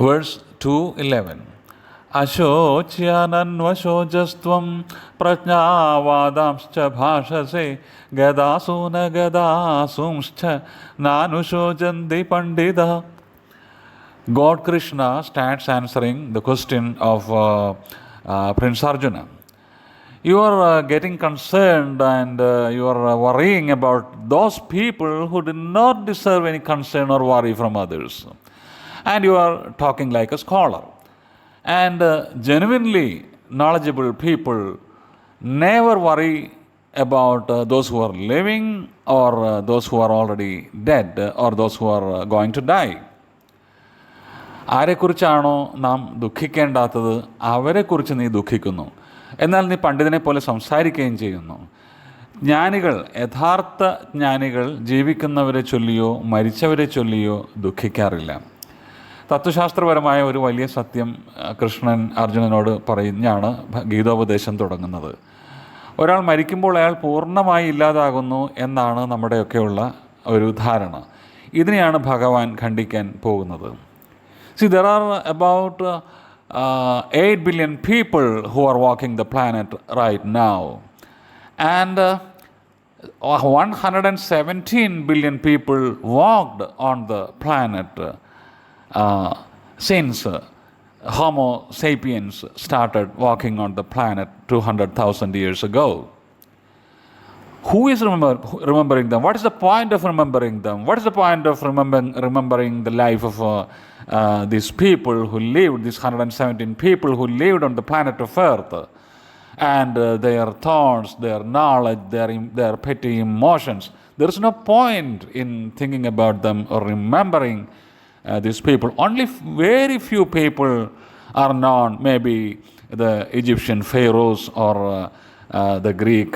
Verse 2:11. Ashocyananvashojastvam prajnavadamscha bhashase gadasuna gadasumscha nanushojanti pandita. God Krishna starts answering the question of Prince Arjuna. You are getting concerned and you are worrying about those people who do not deserve any concern or worry from others. And you are talking like a scholar. And genuinely knowledgeable people never worry about those who are living or those who are already dead or those who are going to die. ആരെക്കുറിച്ചാണോ നാം ദുഃഖിക്കേണ്ടാത്തത് അവരെക്കുറിച്ച് നീ ദുഃഖിക്കുന്നു. എന്നാൽ നീ പണ്ഡിതനെ പോലെ സംസാരിക്കുകയും ചെയ്യുന്നു. ജ്ഞാനികൾ, യഥാർത്ഥ ജ്ഞാനികൾ ജീവിക്കുന്നവരെ ചൊല്ലിയോ മരിച്ചവരെ ചൊല്ലിയോ ദുഃഖിക്കാറില്ല. തത്വശാസ്ത്രപരമായ ഒരു വലിയ സത്യം കൃഷ്ണൻ അർജുനനോട് പറഞ്ഞാണ് ഗീതോപദേശം തുടങ്ങുന്നത്. ഒരാൾ മരിക്കുമ്പോൾ അയാൾ പൂർണ്ണമായി ഇല്ലാതാകുന്നു എന്നാണ് നമ്മുടെയൊക്കെയുള്ള ഒരു ധാരണ. ഇതിനെയാണ് ഭഗവാൻ ഖണ്ഡിക്കാൻ പോകുന്നത്. See, there are about 8 billion people who are walking the planet right now. And 117 billion people walked on the planet since Homo sapiens started walking on the planet 200,000 years ago. Who is remembering them? What is the point of remembering them? What is the point of remembering the life of these people who lived, these 117 people who lived on the planet of Earth, and their thoughts, their knowledge, their petty emotions? There is no point in thinking about them or remembering these people. Only very few people are known, maybe the Egyptian pharaohs or the Greek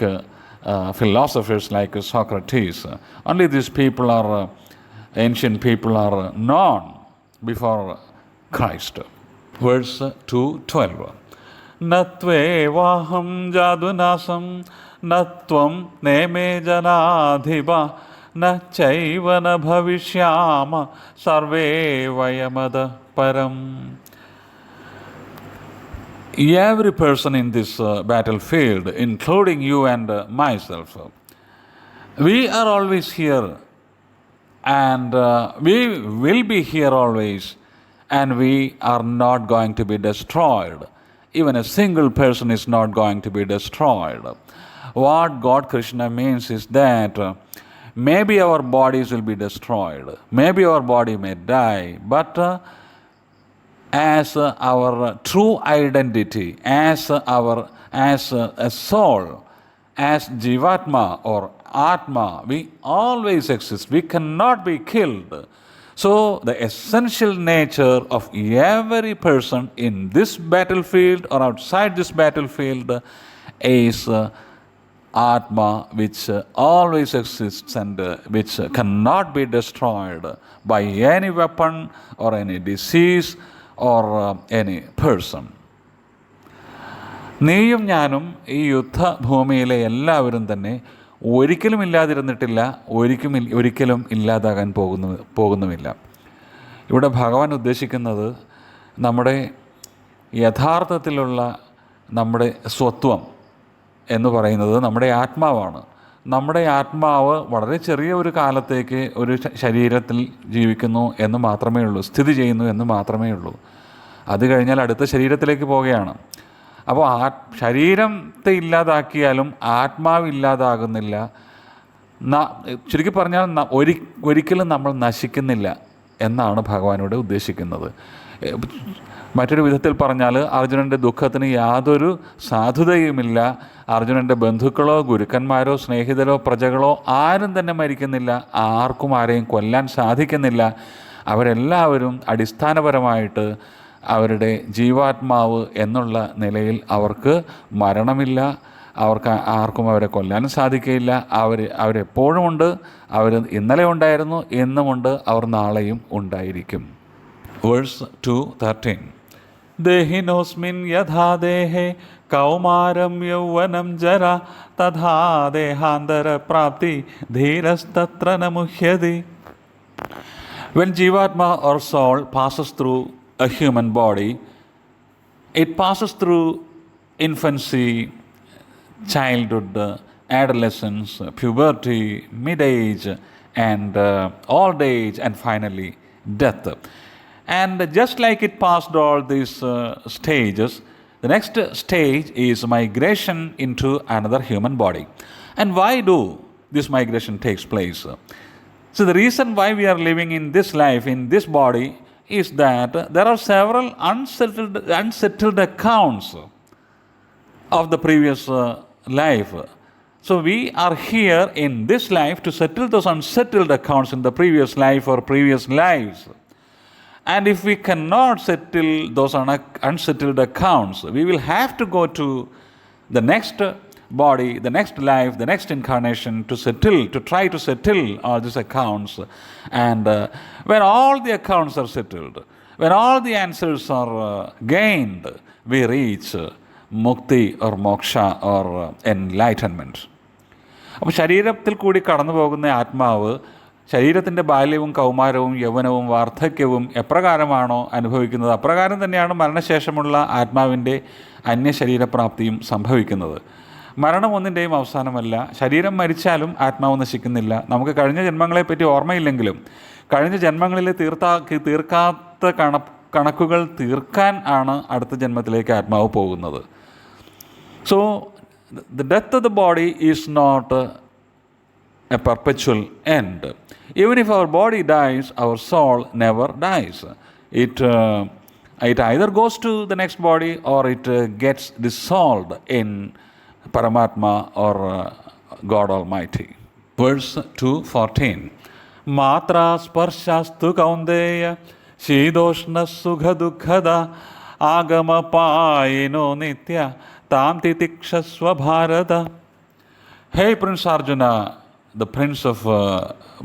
philosophers like Socrates. Only these people are, ancient people are known before Christ. Verse 2:12. Natvevaham jadunasam natvam neme janadhiba na chaiva na bhavishyama sarve vayamada param. Every person in this battlefield, including you and myself, we are always here and we will be here always, and we are not going to be destroyed. Even a single person is not going to be destroyed. What God Krishna means is that maybe our bodies will be destroyed, maybe our body may die, but as our true identity, as a soul, as Jeevaatma or Atma, we always exist. We cannot be killed. So the essential nature of every person in this battlefield or outside this battlefield is Atma, which always exists and which cannot be destroyed by any weapon or any disease or any person. നീയും ഞാനും ഈ യുദ്ധഭൂമിയിലെ എല്ലാവരും തന്നെ ഒരിക്കലും ഇല്ലാതിരുന്നിട്ടില്ല, ഒരിക്കലും ഇല്ലാതാകാൻ പോകുന്നുമില്ല. ഇവിടെ ഭഗവാൻ ഉദ്ദേശിക്കുന്നത് നമ്മുടെ യഥാർത്ഥത്തിലുള്ള നമ്മുടെ സ്വത്വം എന്ന് പറയുന്നത് നമ്മുടെ ആത്മാവാണ്. നമ്മുടെ ആത്മാവ് വളരെ ചെറിയ ഒരു കാലത്തേക്ക് ഒരു ശരീരത്തിൽ ജീവിക്കുന്നു എന്ന് മാത്രമേ ഉള്ളൂ, സ്ഥിതി ചെയ്യുന്നു എന്ന് മാത്രമേ ഉള്ളൂ. അത് കഴിഞ്ഞാൽ അടുത്ത ശരീരത്തിലേക്ക് പോവുകയാണ്. അപ്പോൾ ശരീരത്തെ ഇല്ലാതാക്കിയാലും ആത്മാവ് ഇല്ലാതാകുന്നില്ല. ചുരുക്കി പറഞ്ഞാൽ ഒരിക്കലും നമ്മൾ നശിക്കുന്നില്ല എന്നാണ് ഭഗവാനോട് ഉദ്ദേശിക്കുന്നത്. മറ്റൊരു വിധത്തിൽ പറഞ്ഞാൽ അർജുനൻ്റെ ദുഃഖത്തിന് യാതൊരു സാധുതയുമില്ല. അർജുനൻ്റെ ബന്ധുക്കളോ ഗുരുക്കന്മാരോ സ്നേഹിതരോ പ്രജകളോ ആരും തന്നെ മരിക്കുന്നില്ല, ആർക്കും ആരെയും കൊല്ലാൻ സാധിക്കുന്നില്ല. അവരെല്ലാവരും അടിസ്ഥാനപരമായിട്ട് അവരുടെ ജീവാത്മാവ് എന്നുള്ള നിലയിൽ അവർക്ക് മരണമില്ല, അവർക്ക് ആർക്കും അവരെ കൊല്ലാനും സാധിക്കുകയില്ല. അവരെപ്പോഴുമുണ്ട്, അവർ ഇന്നലെ ഉണ്ടായിരുന്നു, എന്നുമുണ്ട്, അവർ നാളെയും ഉണ്ടായിരിക്കും. Verse 2:13. Dehinosmin yadha dehe kaumaram yauvanam jara tadha dehandara prapti dhirastatra namuhyadi. When Jeevaatma or soul passes through a human body, it passes through infancy, childhood, adolescence, puberty, mid-age, and old age, and finally death. And just like it passed all these stages, the next stage is migration into another human body. And why do this migration takes place? So the reason why we are living in this life, in this body, is that there are several unsettled accounts of the previous life. So we are here in this life to settle those unsettled accounts in the previous life or previous lives. And if we cannot settle those unsettled accounts, we will have to go to the next body, the next life, the next incarnation to try to settle all these accounts. And when all the accounts are settled, when all the answers are gained, we reach mukti or moksha or enlightenment. അപ്പോൾ ശരീരത്തിൽ കൂടി കടന്നു പോകുന്ന ആത്മാവ് ശരീരത്തിൻ്റെ ബാല്യവും കൗമാരവും യൗവനവും വാർദ്ധക്യവും എപ്രകാരമാണോ അനുഭവിക്കുന്നത്, അപ്രകാരം തന്നെയാണ് മരണശേഷമുള്ള ആത്മാവിൻ്റെ അന്യശരീരപ്രാപ്തിയും സംഭവിക്കുന്നത്. മരണം ഒന്നിൻ്റെയും അവസാനമല്ല. ശരീരം മരിച്ചാലും ആത്മാവ് നശിക്കുന്നില്ല. നമുക്ക് കഴിഞ്ഞ ജന്മങ്ങളെപ്പറ്റി ഓർമ്മയില്ലെങ്കിലും കഴിഞ്ഞ ജന്മങ്ങളിൽ തീർക്കാത്ത കണക്കുകൾ തീർക്കാൻ ആണ് അടുത്ത ജന്മത്തിലേക്ക് ആത്മാവ് പോകുന്നത്. So the death of the body is not a perpetual end. Even if our body dies, our soul never dies. It either goes to the next body or it gets dissolved in Paramatma or God Almighty. Verse 2:14. Matra sparshastu kaundeya shidoshna sukha dukkada agama payino nitya tam titikshasva bharata. Hey Prince Arjuna, the prince of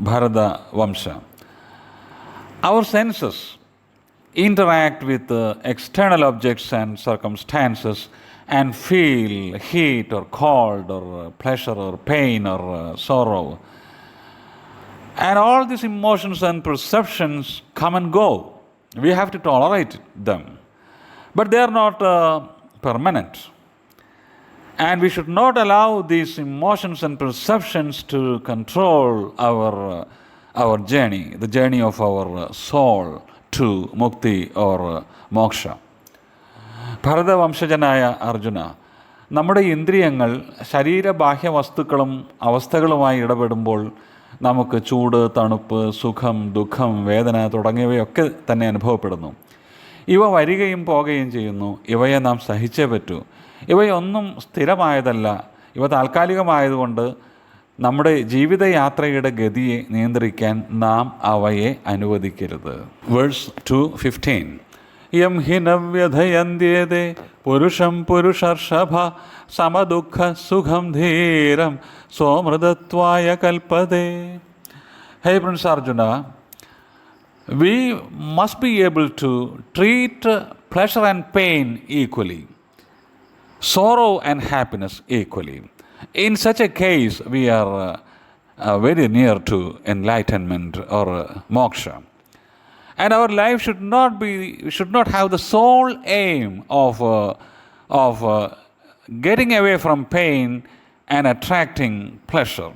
Bharata Vamsha, our senses interact with external objects and circumstances and feel heat or cold or pleasure or pain or sorrow. And all these emotions and perceptions come and go. We have to tolerate them. But they are not permanent. And we should not allow these emotions and perceptions to control our journey, the journey of our soul to mukti or moksha. ഭരതവംശജനായ അർജുന, നമ്മുടെ ഇന്ദ്രിയങ്ങൾ ശരീരബാഹ്യ വസ്തുക്കളും അവസ്ഥകളുമായി ഇടപെടുമ്പോൾ നമുക്ക് ചൂട്, തണുപ്പ്, സുഖം, ദുഃഖം, വേദന തുടങ്ങിയവയൊക്കെ തന്നെ അനുഭവപ്പെടുന്നു. ഇവ വരികയും പോകുകയും ചെയ്യുന്നു. ഇവയെ നാം സഹിച്ചേ പറ്റൂ. ഇവയൊന്നും സ്ഥിരമായതല്ല. ഇവ താൽക്കാലികമായതുകൊണ്ട് നമ്മുടെ ജീവിതയാത്രയുടെ ഗതിയെ നിയന്ത്രിക്കാൻ നാം അവയെ അനുവദിക്കരുത്. വേഴ്സ് 2:15. യം ഹി നവ്യഥയന്ത്യേതേ പുരുഷം പുരുഷർഷഭ സമദുഃഖ സുഖം ധീരം സ്വമൃതത്വായ കൽപ്പതേ. Hey Prince Arjuna, we must be able to treat pleasure and pain equally, sorrow and happiness equally. In such a case, we are very near to enlightenment or moksha. And our life should not have the sole aim of getting away from pain and attracting pleasure.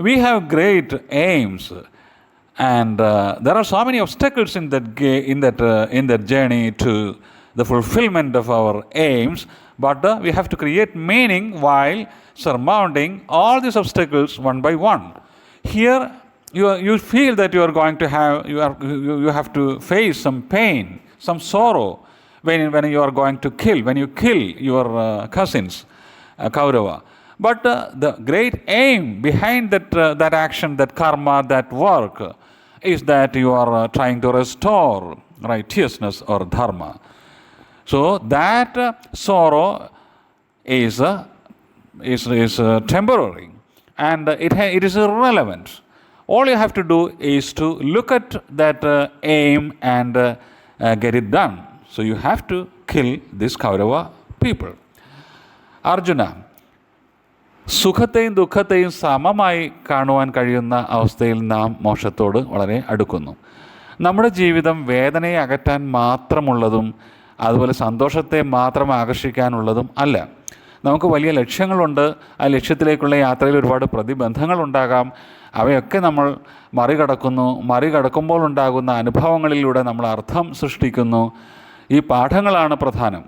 We have great aims, and there are so many obstacles in that journey to the fulfillment of our aims. But we have to create meaning while surmounting all these obstacles one by one. Here, you feel that you have to face some pain, some sorrow when you are going to when you kill your cousins, Kaurava. But the great aim behind that action, that karma, that work, is that you are trying to restore righteousness or dharma. So that sorrow is temporary, and it is irrelevant. All you have to do is to look at that aim and get it done. So you have to kill these Kaurava people. Arjuna, സുഖത്തെയും ദുഃഖത്തെയും സമമായി കാണുവാൻ കഴിയുന്ന അവസ്ഥയിൽ നാം മോക്ഷത്തോട് വളരെ അടുക്കുന്നു. നമ്മുടെ ജീവിതം വേദനയെ അകറ്റാൻ മാത്രമുള്ളതും അതുപോലെ സന്തോഷത്തെ മാത്രം ആകർഷിക്കാനുള്ളതും അല്ല. നമുക്ക് വലിയ ലക്ഷ്യങ്ങളുണ്ട്. ആ ലക്ഷ്യത്തിലേക്കുള്ള യാത്രയിൽ ഒരുപാട് പ്രതിബന്ധങ്ങളുണ്ടാകാം. അവയൊക്കെ നമ്മൾ മറികടക്കുമ്പോൾ ഉണ്ടാകുന്ന അനുഭവങ്ങളിലൂടെ നമ്മൾ അർത്ഥം സൃഷ്ടിക്കുന്നു. ഈ പാഠങ്ങളാണ് പ്രധാനം.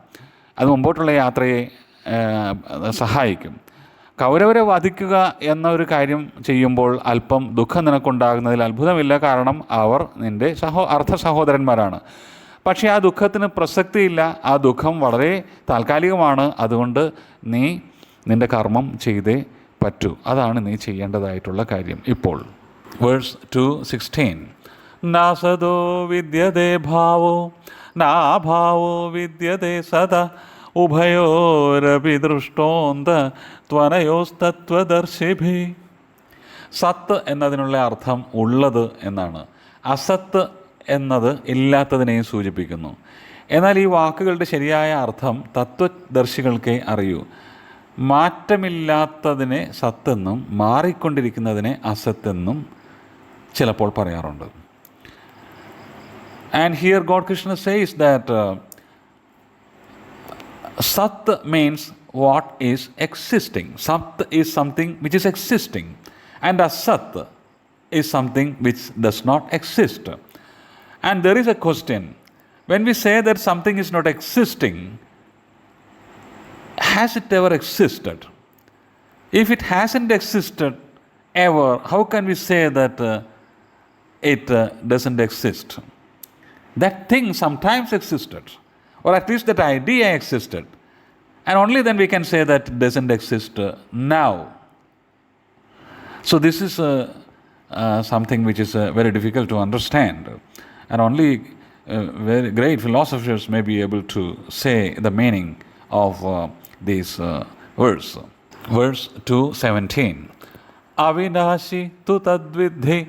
അത് മുമ്പോട്ടുള്ള യാത്രയെ സഹായിക്കും. കൗരവരെ വധിക്കുക എന്നൊരു കാര്യം ചെയ്യുമ്പോൾ അല്പം ദുഃഖം നിനക്കുണ്ടാകുന്നതിൽ അത്ഭുതമില്ല. കാരണം അവർ നിൻ്റെ അർദ്ധ സഹോദരന്മാരാണ്. പക്ഷേ ആ ദുഃഖത്തിന് പ്രസക്തിയില്ല. ആ ദുഃഖം വളരെ താൽക്കാലികമാണ്. അതുകൊണ്ട് നീ നിൻ്റെ കർമ്മം ചെയ്തേ പറ്റൂ. അതാണ് നീ ചെയ്യേണ്ടതായിട്ടുള്ള കാര്യം ഇപ്പോൾ. വേഴ്സ് 2:16 നാസദോ വിദ്യതേ ഭാവോ നാഭാവോ വിദ്യതേ സദാ ഉഭയോരപി ദൃഷ്ടോന്ത ത്വനയോസ്തത്വദർശിഭി. സത്ത് എന്നതിനുള്ള അർത്ഥം ഉള്ളത് എന്നാണ്. അസത്ത് എന്നത് ഇല്ലാത്തതിനെയും സൂചിപ്പിക്കുന്നു. എന്നാൽ ഈ വാക്കുകളുടെ ശരിയായ അർത്ഥം തത്വദർശികൾക്കേ അറിയൂ. മാറ്റമില്ലാത്തതിനെ സത്തെന്നും മാറിക്കൊണ്ടിരിക്കുന്നതിനെ അസത്തെന്നും ചിലപ്പോൾ പറയാറുണ്ട്. And here God Krishna says that Sat means what is existing. Sat is something which is existing, and Asat is something which does not exist. And there is a question. When we say that something is not existing, has it ever existed? If it hasn't existed ever, how can we say that it doesn't exist? That thing sometimes existed, or at least that idea existed, and only then we can say that it doesn't exist now. So this is something which is very difficult to understand, and only very great philosophers may be able to say the meaning of this verse. Verse 2:17 Avinashi tu tadvidhi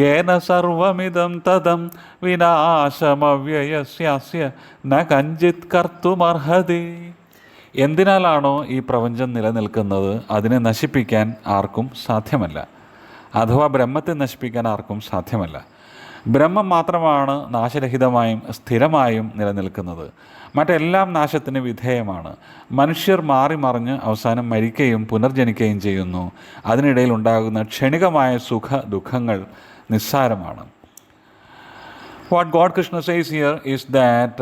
yena sarvamidam tadam vinashamavyayasyasya na kanjit kartumarhadi. എന്തിനാലാണോ ഈ പ്രപഞ്ചം നിലനിൽക്കുന്നത് അതിനെ നശിപ്പിക്കാൻ ആർക്കും സാധ്യമല്ല. അഥവാ ബ്രഹ്മത്തെ നശിപ്പിക്കാൻ ആർക്കും സാധ്യമല്ല. ബ്രഹ്മം മാത്രമാണ് നാശരഹിതമായും സ്ഥിരമായും നിലനിൽക്കുന്നത്. മറ്റെല്ലാം നാശത്തിന് വിധേയമാണ്. മനുഷ്യർ മാറി മറിഞ്ഞ് അവസാനം മരിക്കുകയും പുനർജനിക്കുകയും ചെയ്യുന്നു. അതിനിടയിൽ ഉണ്ടാകുന്ന ക്ഷണികമായ സുഖ ദുഃഖങ്ങൾ നിസ്സാരമാണ്. What God Krishna says here is that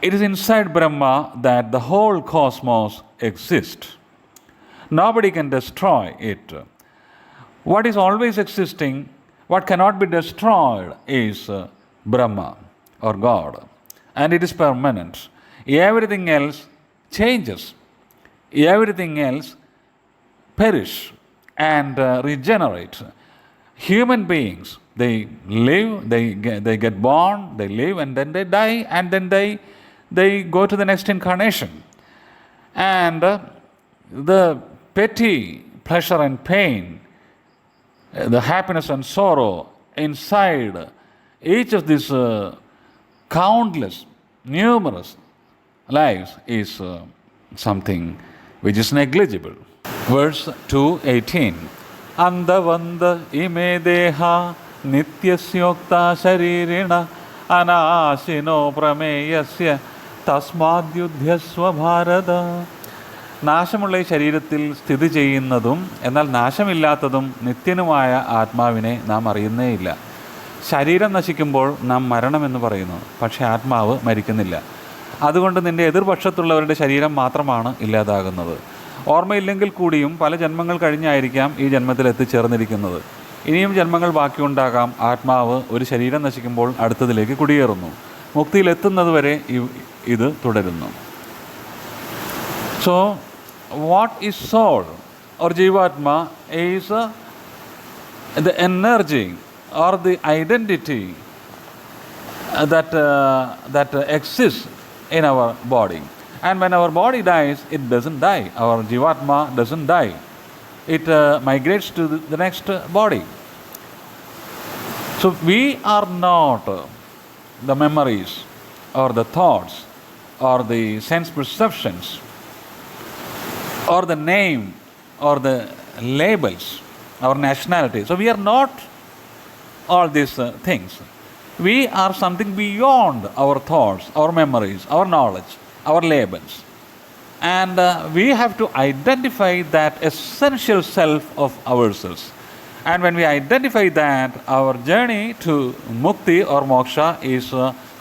it is inside Brahma that the whole cosmos exists. Nobody can destroy it. What is always existing, what cannot be destroyed, is Brahma or God, and it is permanent. Everything else changes. Everything else perish and regenerate. Human beings, they live, they get born, they live, and then they die, and then they go to the next incarnation. And the petty pleasure and pain, the happiness and sorrow inside each of these countless, numerous lives is something which is negligible. Verse 2:18 Andavanda ime deha nityasyokta sharirina anashino prameyasya തസ്മാദ്യുദ്ധ്യസ്വ ഭാരത. നാശമുള്ള ഈ ശരീരത്തിൽ സ്ഥിതി ചെയ്യുന്നതും എന്നാൽ നാശമില്ലാത്തതും നിത്യനുമായ ആത്മാവിനെ നാം അറിയുന്നേയില്ല. ശരീരം നശിക്കുമ്പോൾ നാം മരണമെന്ന് പറയുന്നു, പക്ഷേ ആത്മാവ് മരിക്കുന്നില്ല. അതുകൊണ്ട് നിൻ്റെ എതിർപക്ഷത്തുള്ളവരുടെ ശരീരം മാത്രമാണ് ഇല്ലാതാകുന്നത്. ഓർമ്മയില്ലെങ്കിൽ കൂടിയും പല ജന്മങ്ങൾ കഴിഞ്ഞായിരിക്കാം ഈ ജന്മത്തിൽ എത്തിച്ചേർന്നിരിക്കുന്നത്. ഇനിയും ജന്മങ്ങൾ ബാക്കിയുണ്ടാകാം. ആത്മാവ് ഒരു ശരീരം നശിക്കുമ്പോൾ അടുത്തതിലേക്ക് കുടിയേറുന്നു. മുക്തിയിലെത്തുന്നതുവരെ ഇത് തുടരുന്നു. So what is soul or Jeevaatma is the energy or the identity that exists in our body. And when our body dies, it doesn't die. Our Jeevaatma doesn't die. It migrates to the next body. So we are not the memories or the thoughts or the sense perceptions or the name or the labels, our nationality. So we are not all these things. We are something beyond our thoughts, our memories, our knowledge, our labels. And we have to identify that essential self of ourselves. And when we identify that, our journey to mukti or moksha is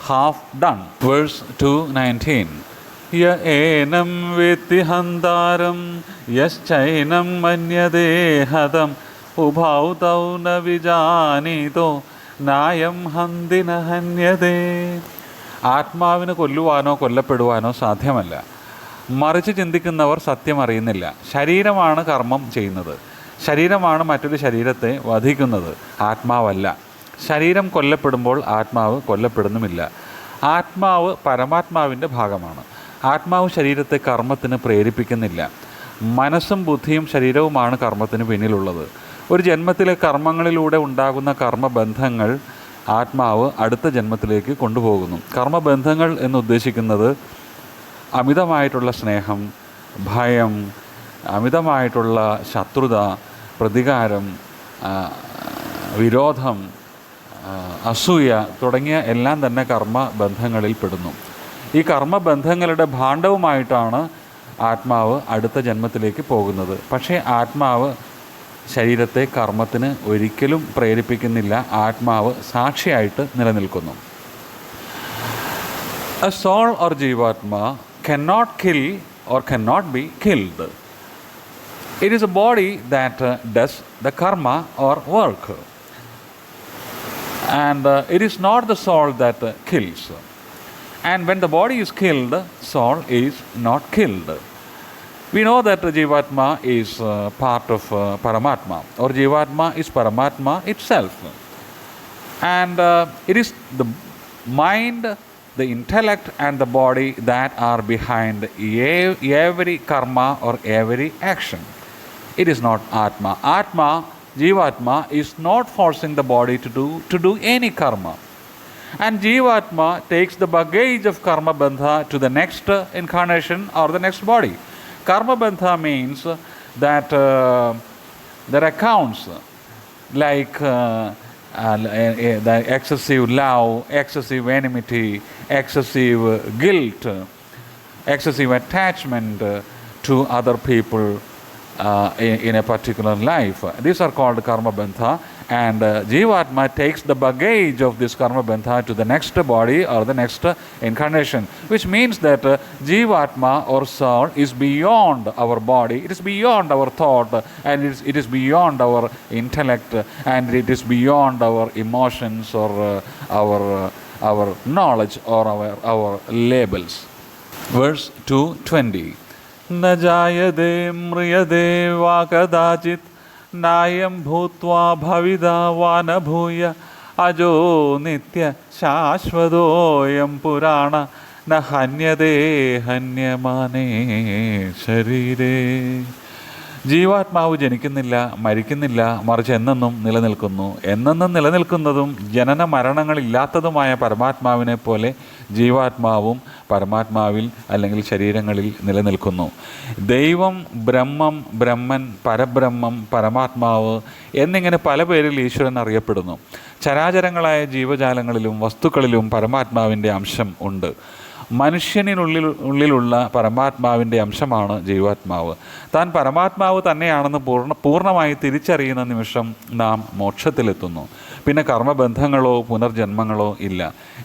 half done. Verse 2:19. Ya enam veti hantaram yaschainam manyade hadam ubhautau na vijanito നായം ഹന്തിന ഹന്യതേ. ആത്മാവിന് കൊല്ലുവാനോ കൊല്ലപ്പെടുവാനോ സാധ്യമല്ല. മറിച്ച് ചിന്തിക്കുന്നവർ സത്യം അറിയുന്നില്ല. ശരീരമാണ് കർമ്മം ചെയ്യുന്നത്. ശരീരമാണ് മറ്റൊരു ശരീരത്തെ വധിക്കുന്നത്, ആത്മാവല്ല. ശരീരം കൊല്ലപ്പെടുമ്പോൾ ആത്മാവ് കൊല്ലപ്പെടുന്നുമില്ല. ആത്മാവ് പരമാത്മാവിൻ്റെ ഭാഗമാണ്. ആത്മാവ് ശരീരത്തെ കർമ്മത്തിന് പ്രേരിപ്പിക്കുന്നില്ല. മനസ്സും ബുദ്ധിയും ശരീരവുമാണ് കർമ്മത്തിന് പിന്നിലുള്ളത്. ഒരു ജന്മത്തിലെ കർമ്മങ്ങളിലൂടെ ഉണ്ടാകുന്ന കർമ്മബന്ധങ്ങൾ ആത്മാവ് അടുത്ത ജന്മത്തിലേക്ക് കൊണ്ടുപോകുന്നു. കർമ്മബന്ധങ്ങൾ എന്നുദ്ദേശിക്കുന്നത് അമിതമായിട്ടുള്ള സ്നേഹം, ഭയം, അമിതമായിട്ടുള്ള ശത്രുത, പ്രതികാരം, വിരോധം, അസൂയ തുടങ്ങിയ എല്ലാം തന്നെ കർമ്മബന്ധങ്ങളിൽ പെടുന്നു. ഈ കർമ്മബന്ധങ്ങളുടെ ഭാണ്ഡവുമായിട്ടാണ് ആത്മാവ് അടുത്ത ജന്മത്തിലേക്ക് പോകുന്നത്. പക്ഷേ ആത്മാവ് ശരീരത്തെ കർമ്മത്തിന് ഒരിക്കലും പ്രേരിപ്പിക്കുന്നില്ല. ആത്മാവ് സാക്ഷിയായിട്ട് നിലനിൽക്കുന്നു. A soul or Jeevaatma cannot kill or cannot be killed. It is a body that does the karma or work. And it is not the soul that kills. And when the body is killed, soul is not killed. We know that Jeevaatma is part of Paramatma, or Jeevaatma is Paramatma itself. And it is the mind, the intellect and the body that are behind every karma or every action. It is not Atma. Atma, Jeevaatma, is not forcing the body to do any karma. And Jeevaatma takes the baggage of karmabandha to the next incarnation or the next body. Karmabandha means that there are accounts like the excessive love, excessive enmity, excessive guilt, excessive attachment to other people in a particular life. These are called karmabandha, and Jeevaatma takes the baggage of this karmabandha to the next body or the next incarnation, which means that Jeevaatma or soul is beyond our body, it is beyond our thought, and it is beyond our intellect, and it is beyond our emotions or our knowledge or our labels. Verse 2:20. न जायते म्रियते वा कदाचित् नायं भूत्वा भविदा वा न भूय अजो नित्य शाश्वतोऽयं पुराण न हन्यते हन्यमाने शरीरे. ജീവാത്മാവ് ജനിക്കുന്നില്ല, മരിക്കുന്നില്ല, മറിച്ച് എന്നെന്നും നിലനിൽക്കുന്നു. എന്നെന്നും നിലനിൽക്കുന്നതും ജനന മരണങ്ങളില്ലാത്തതുമായ പരമാത്മാവിനെ പോലെ ജീവാത്മാവും പരമാത്മാവിൽ അല്ലെങ്കിൽ ശരീരങ്ങളിൽ നിലനിൽക്കുന്നു. ദൈവം, ബ്രഹ്മം, ബ്രഹ്മൻ, പരബ്രഹ്മം, പരമാത്മാവ് എന്നിങ്ങനെ പല പേരിൽ ഈശ്വരൻ അറിയപ്പെടുന്നു. ചരാചരങ്ങളായ ജീവജാലങ്ങളിലും വസ്തുക്കളിലും പരമാത്മാവിൻ്റെ അംശം ഉണ്ട്. മനുഷ്യനുള്ളിലുള്ള പരമാത്മാവിൻ്റെ അംശമാണ് ജീവാത്മാവ്. താൻ പരമാത്മാവ് തന്നെയാണെന്ന് പൂർണ്ണമായി തിരിച്ചറിയുന്ന നിമിഷം നാം മോക്ഷത്തിലെത്തുന്നു. പിന്നെ കർമ്മബന്ധങ്ങളോ പുനർജന്മങ്ങളോ ഇല്ല.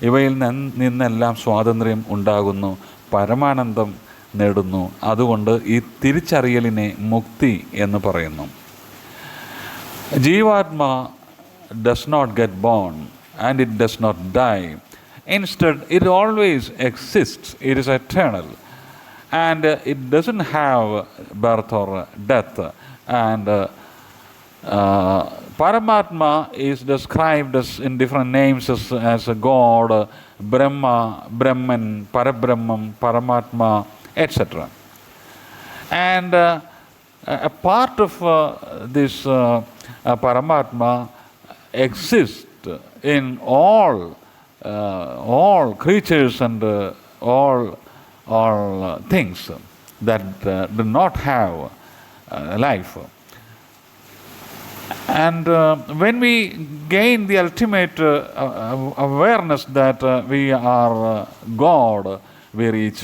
ഇവയിൽ നിന്നെല്ലാം സ്വാതന്ത്ര്യം ഉണ്ടാകുന്നു, പരമാനന്ദം നേടുന്നു. അതുകൊണ്ട് ഈ തിരിച്ചറിയലിനെ മുക്തി എന്ന് പറയുന്നു. ജീവാത്മാ does not get born and it does not die. Instead, it always exists. It is eternal. And it doesn't have birth or death. And Paramatma is described as in different names as a God, Brahma, Brahman, Parabrahmam, Paramatma, etc. And a part of this Paramatma exists in all creatures and all things that do not have life. And when we gain the ultimate awareness that we are God, we reach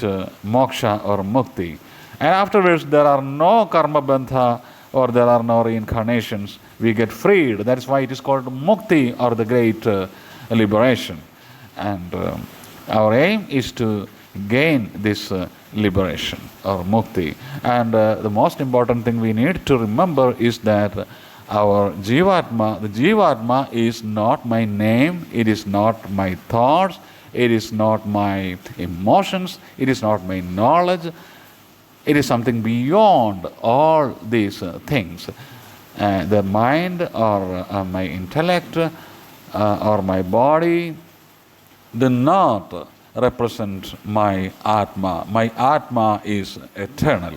moksha or mukti. And afterwards, there are no karmabandha or there are no reincarnations. We get freed. That's why it is called mukti or the great liberation. And our aim is to gain this liberation or mukti. And the most important thing we need to remember is that our Jeevaatma, the Jeevaatma is not my name, it is not my thoughts, it is not my emotions, it is not my knowledge, it is something beyond all these things. The mind or my intellect or my body do not represent my Atma. My Atma is eternal.